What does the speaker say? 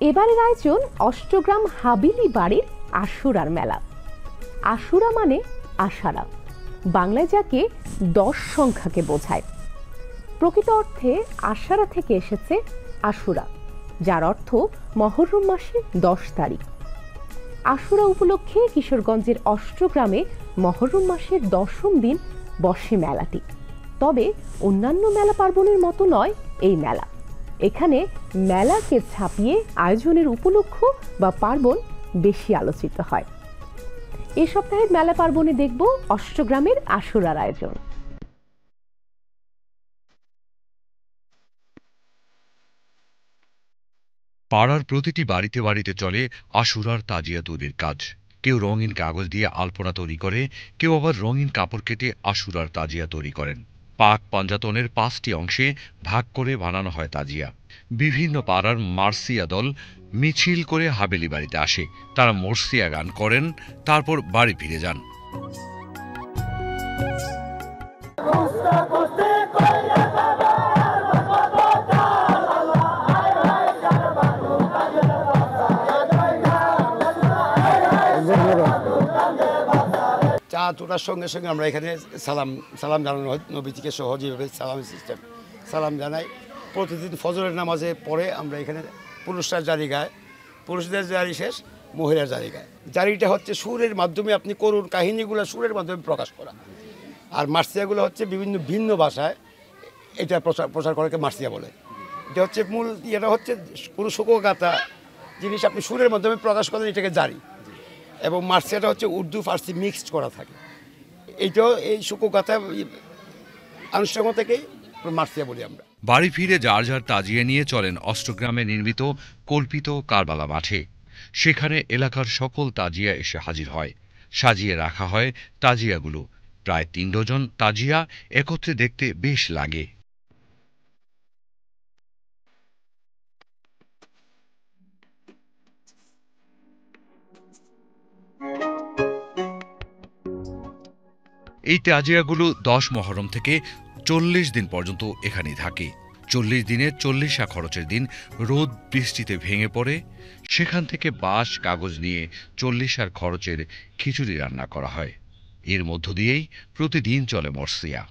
এবারের আয়োজন অষ্টগ্রাম হাবিলি বাড়ির আশুরার মেলা। আশুরা মানে আষাঢ়া, বাংলায় যাকে 10 সংখ্যাকে বোঝায়। প্রকৃত অর্থে আষাঢ়া থেকে এসেছে আশুরা, যার অর্থ মহররম মাসের 10 তারিখ। আশুরা উপলক্ষে কিশোরগঞ্জের অষ্টগ্রামে মহররম মাসের 10ম দিন বসে মেলাটি। তবে অন্যান্য মেলা পার্বণের মতো নয় এই মেলা। এখানে মেলাকে ছাপিয়ে আয়োজনের উপলক্ষ বা পার্বণ বেশি আলোচিত হয়। এই সপ্তাহের মেলা পার্বণে দেখব অষ্টগ্রামের আশুরার আয়োজন। পাড়ার প্রতিটি বাড়িতে বাড়িতে চলে আশুরার তাজিয়া তৈরির কাজ। কেউ রঙিন কাগজ দিয়ে আলপনা তৈরি করে, কেউ আবার রঙিন কাপড় কেটে আশুরার তাজিয়া তৈরি করেন। পাক পাঞ্জাতনের 5টি অংশে ভাগ করে বানানো হয় তাজিয়া। বিভিন্ন পাড়ার মার্সিয়া দল মিছিল করে হাবেলি বাড়িতে আসে। তারা মর্সিয়া গান করেন, তারপর বাড়ি ফিরে যান। চা তোলার সঙ্গে সঙ্গে আমরা এখানে সালাম জানানো হয়, নবীজিকে সহজভাবে সালামের সিস্টেম সালাম জানাই। প্রতিদিন ফজরের নামাজে পরে আমরা এখানে পুরুষরা জারি গায়, পুরুষদের জারি শেষ, মহিলার জারি গায়। জারিটা হচ্ছে সুরের মাধ্যমে, আপনি করুন কাহিনীগুলো সুরের মাধ্যমে প্রকাশ করা। আর মার্সিয়াগুলো হচ্ছে বিভিন্ন ভিন্ন ভাষায় এটা প্রচার করাকে মার্সিয়া বলে। এটা হচ্ছে মূল এটা হচ্ছে কোনো শোকগাথা জিনিস আপনি সুরের মাধ্যমে প্রকাশ করেন, এটাকে জারি। এবং মার্সিয়াটা হচ্ছে উর্দু ফার্সি মিক্সড করা থাকে। এইটাও এই শোকগাথা আনুষ্ঠানিক থেকেই মার্সিয়া বলি আমরা। বাড়ি ফিরে যার যার তাজিয়া নিয়ে চলেন অষ্টগ্রামে নির্মিত কল্পিত কারবালা মাঠে। সেখানে এলাকার সকল তাজিয়া এসে হাজির হয়। সাজিয়ে রাখা হয় তাজিয়াগুলো। প্রায় 3 ডজন তাজিয়া একত্রে দেখতে বেশ লাগে। এই তাজিয়াগুলো 10 মহরম থেকে 40 দিন পর্যন্ত এখানেই থাকে। 40 দিনের 40 খরচের দিন রোদ বৃষ্টিতে ভেঙে পড়ে। সেখান থেকে বাঁশ কাগজ নিয়ে 40 খরচের খিচুড়ি রান্না করা হয়। এর মধ্য দিয়েই প্রতিদিন চলে মর্সিয়া।